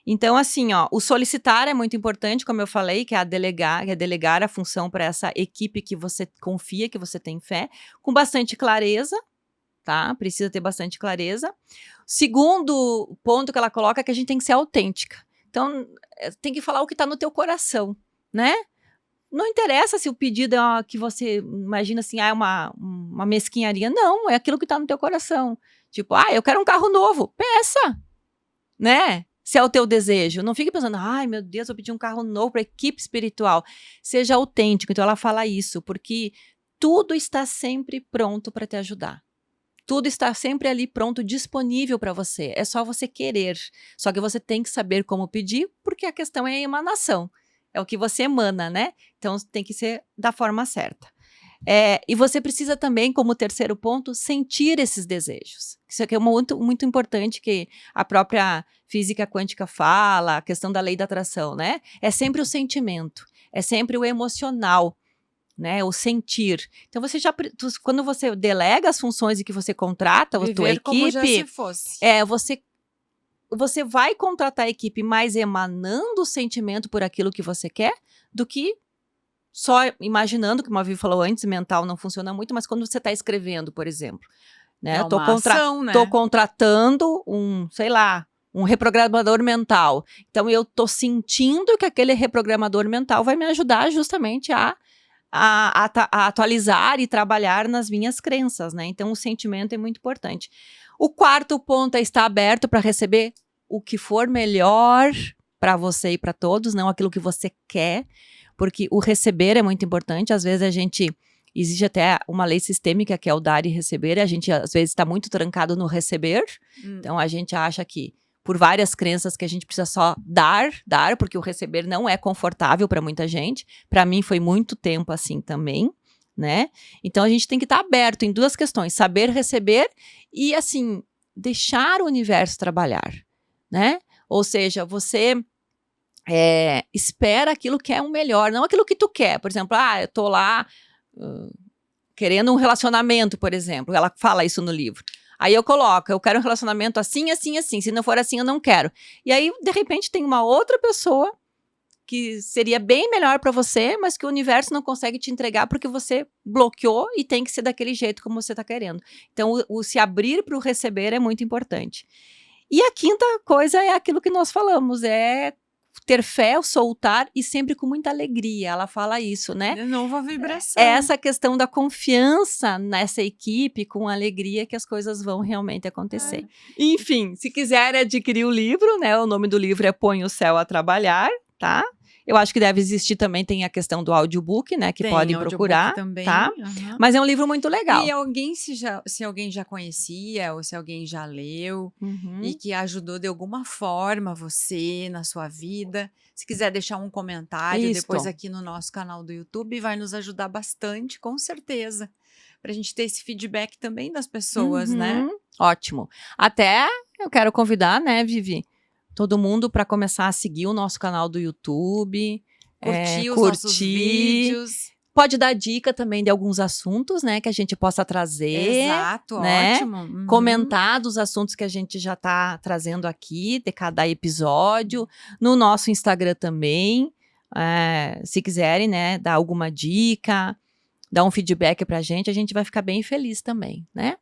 Então, assim, ó, o solicitar é muito importante, como eu falei, que é delegar a função para essa equipe que você confia, que você tem fé, com bastante clareza, tá? Precisa ter bastante clareza. Segundo ponto que ela coloca é que a gente tem que ser autêntica. Então, tem que falar o que está no teu coração, né? Não interessa se o pedido é que você imagina assim, é uma mesquinharia. Não, é aquilo que está no teu coração. Tipo, eu quero um carro novo. Peça, né? Se é o teu desejo. Não fique pensando, ai meu Deus, vou pedir um carro novo para a equipe espiritual. Seja autêntico. Então ela fala isso, porque tudo está sempre pronto para te ajudar. Tudo está sempre ali pronto, disponível para você. É só você querer. Só que você tem que saber como pedir, porque a questão é a emanação. É o que você emana, né? Então, tem que ser da forma certa. E você precisa também, como terceiro ponto, sentir esses desejos. Isso aqui é muito, muito importante que a própria física quântica fala, a questão da lei da atração, né? É sempre o sentimento, é sempre o emocional, né? O sentir. Então, quando você delega as funções e que você contrata a tua equipe... como já se fosse. Você vai contratar a equipe mais emanando o sentimento por aquilo que você quer do que só imaginando, como a Vivi falou antes, mental não funciona muito, mas quando você está escrevendo, por exemplo. Né? É uma ação, né? Estou contratando um reprogramador mental. Então, eu estou sentindo que aquele reprogramador mental vai me ajudar justamente a atualizar e trabalhar nas minhas crenças, né? Então, o sentimento é muito importante. O quarto ponto é estar aberto para receber o que for melhor para você e para todos, não aquilo que você quer, porque o receber é muito importante. Às vezes existe até uma lei sistêmica que é o dar e receber, a gente às vezes está muito trancado no receber, então a gente acha que por várias crenças que a gente precisa só dar, porque o receber não é confortável para muita gente. Para mim foi muito tempo assim também, né? Então a gente tem que estar aberto em duas questões: saber receber e, assim, deixar o universo trabalhar, né? Ou seja, você espera aquilo que é o melhor, não aquilo que tu quer. Por exemplo, eu tô lá querendo um relacionamento, por exemplo. Ela fala isso no livro. Aí eu coloco, eu quero um relacionamento assim, assim, assim. Se não for assim, eu não quero. E aí, de repente, tem uma outra pessoa que seria bem melhor para você, mas que o universo não consegue te entregar porque você bloqueou e tem que ser daquele jeito como você está querendo. Então, o se abrir para o receber é muito importante. E a quinta coisa é aquilo que nós falamos, é ter fé, soltar e sempre com muita alegria. Ela fala isso, né? De novo a vibração. É essa questão da confiança nessa equipe, com alegria que as coisas vão realmente acontecer. Enfim, se quiser adquirir o livro, né? O nome do livro é Põe o Céu a Trabalhar, tá? Eu acho que deve existir também, tem a questão do audiobook, né? Que Tem podem audiobook procurar, também, tá? Mas é um livro muito legal. E se alguém já conhecia, ou se alguém já leu, e que ajudou de alguma forma você na sua vida, se quiser deixar um comentário depois aqui no nosso canal do YouTube, vai nos ajudar bastante, com certeza. Pra gente ter esse feedback também das pessoas, né? Ótimo. Até eu quero convidar, né, Vivi, todo mundo para começar a seguir o nosso canal do YouTube, curtir os nossos vídeos. Pode dar dica também de alguns assuntos, né, que a gente possa trazer. Exato, né? ótimo. Comentar dos assuntos que a gente já está trazendo aqui, de cada episódio. No nosso Instagram também, se quiserem, né, dar alguma dica, dar um feedback pra gente, a gente vai ficar bem feliz também, né?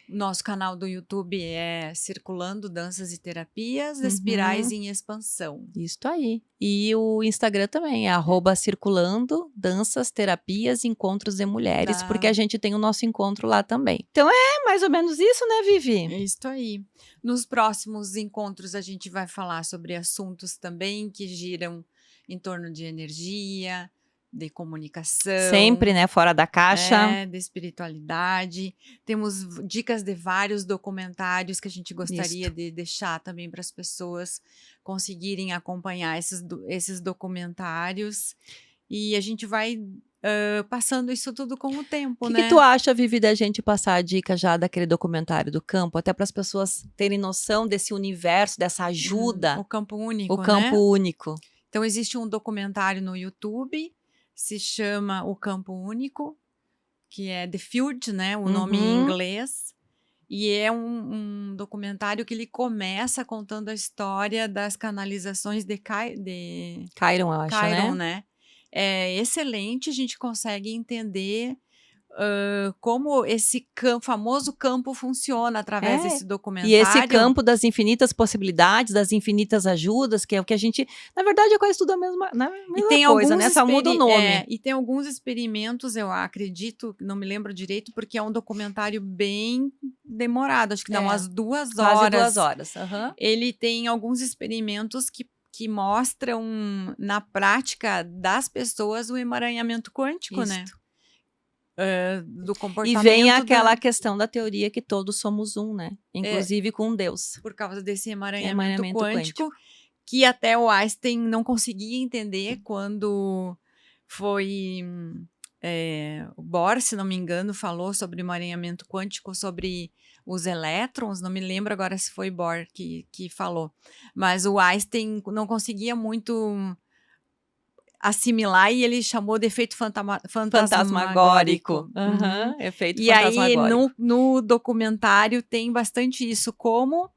Nosso canal do YouTube é Circulando Danças e Terapias, Espirais em Expansão. Isso aí. E o Instagram também é @circulando danças, terapias, encontros de mulheres, porque a gente tem o nosso encontro lá também. Então é mais ou menos isso, né, Vivi? É isso aí. Nos próximos encontros a gente vai falar sobre assuntos também que giram em torno de energia, de comunicação. Sempre, né? Fora da caixa. De espiritualidade. Temos dicas de vários documentários que a gente gostaria de deixar também para as pessoas conseguirem acompanhar esses documentários. E a gente vai passando isso tudo com o tempo, né? O que tu acha, Vivi, da gente passar a dica já daquele documentário do campo, até para as pessoas terem noção desse universo, dessa ajuda? O campo único, O campo único. Então, existe um documentário no YouTube, se chama O Campo Único, que é The Field, né? O nome em inglês. E é um documentário que ele começa contando a história das canalizações de Chiron, eu acho, Chiron, né? É excelente, a gente consegue entender como esse famoso campo funciona através desse documentário. E esse campo das infinitas possibilidades, das infinitas ajudas, que é o que a gente... Na verdade, é quase tudo a mesma coisa, né? Só muda o nome. E tem alguns experimentos, eu acredito, não me lembro direito, porque é um documentário bem demorado, acho que dá umas 2 horas. Quase 2 horas. Ele tem alguns experimentos que mostram na prática das pessoas o emaranhamento quântico, né? Do comportamento. E vem aquela questão da teoria que todos somos um, né? Inclusive com Deus. Por causa desse emaranhamento quântico, que até o Einstein não conseguia entender quando foi... o Bohr, se não me engano, falou sobre o emaranhamento quântico, sobre os elétrons, não me lembro agora se foi Bohr que falou, mas o Einstein não conseguia muito assimilar e ele chamou de efeito fantasmagórico. Efeito e fantasmagórico. Aí, no documentário tem bastante isso, como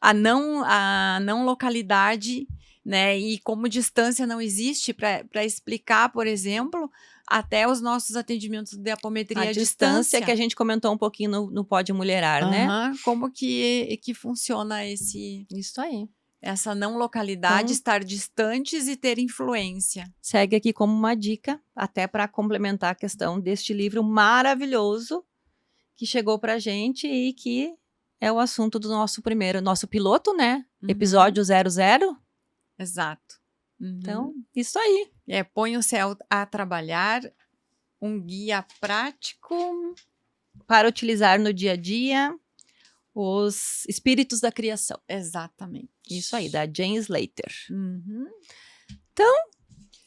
a não localidade, né, e como distância não existe para explicar, por exemplo, até os nossos atendimentos de apometria à distância. Que a gente comentou um pouquinho no Pode Mulherar, né? Como que funciona isso aí. Essa não localidade, estar distantes e ter influência. Segue aqui como uma dica, até para complementar a questão deste livro maravilhoso que chegou pra gente e que é o assunto do nosso piloto, né? Episódio 00. Exato. Então, isso aí. Põe o céu a trabalhar, um guia prático para utilizar no dia a dia, Os espíritos da criação. Exatamente. Isso aí, da Jane Slater. Uhum.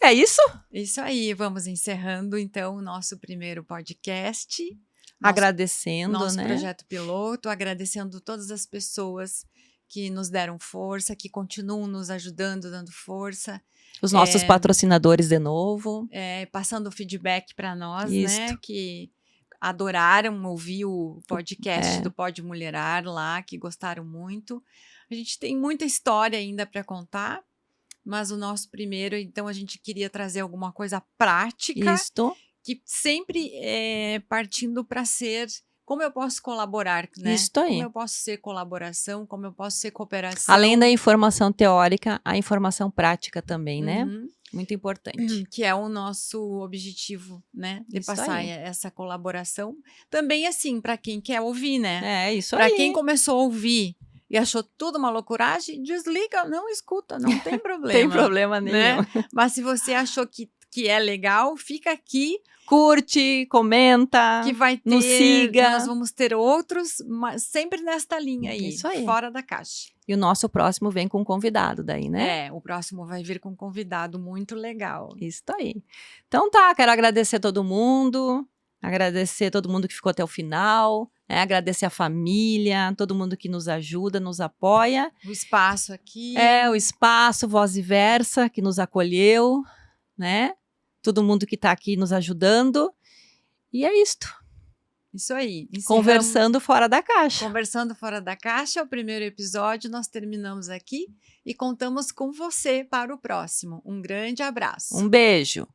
É isso? Isso aí, vamos encerrando então o nosso primeiro podcast. Agradecendo, nosso né? projeto piloto, agradecendo todas as pessoas que nos deram força, que continuam nos ajudando, dando força. Os nossos patrocinadores de novo. Passando o feedback para nós, Isto. né? Que adoraram ouvir o podcast do Pod Mulherar lá, que gostaram muito. A gente tem muita história ainda para contar, mas o nosso primeiro, então, a gente queria trazer alguma coisa prática. Isto. Que sempre partindo para ser como eu posso colaborar, né? Isto aí. Como eu posso ser colaboração, como eu posso ser cooperação. Além da informação teórica, a informação prática também, né? Uhum. Muito importante. Que é o nosso objetivo, né? De Isso passar aí. essa colaboração. Também, assim, para quem quer ouvir, né? É, isso Pra aí. Para quem começou a ouvir e achou tudo uma loucuragem, desliga, não escuta, não tem problema. Tem problema nenhum. Né? Mas se você achou que é legal, fica aqui. Curte, comenta, que vai ter, nos siga. Nós vamos ter outros, mas sempre nesta linha aí, Isso aí. fora da caixa. E o nosso próximo vem com um convidado daí, né? O próximo vai vir com um convidado muito legal. Isso aí. Então tá, quero agradecer todo mundo que ficou até o final, né? Agradecer a família, todo mundo que nos ajuda, nos apoia. O espaço aqui. O espaço, Voz e Versa, que nos acolheu, né? Todo mundo que está aqui nos ajudando. E é isto. Isso aí. Conversando fora da caixa. Conversando fora da caixa, o primeiro episódio. Nós terminamos aqui e contamos com você para o próximo. Um grande abraço. Um beijo.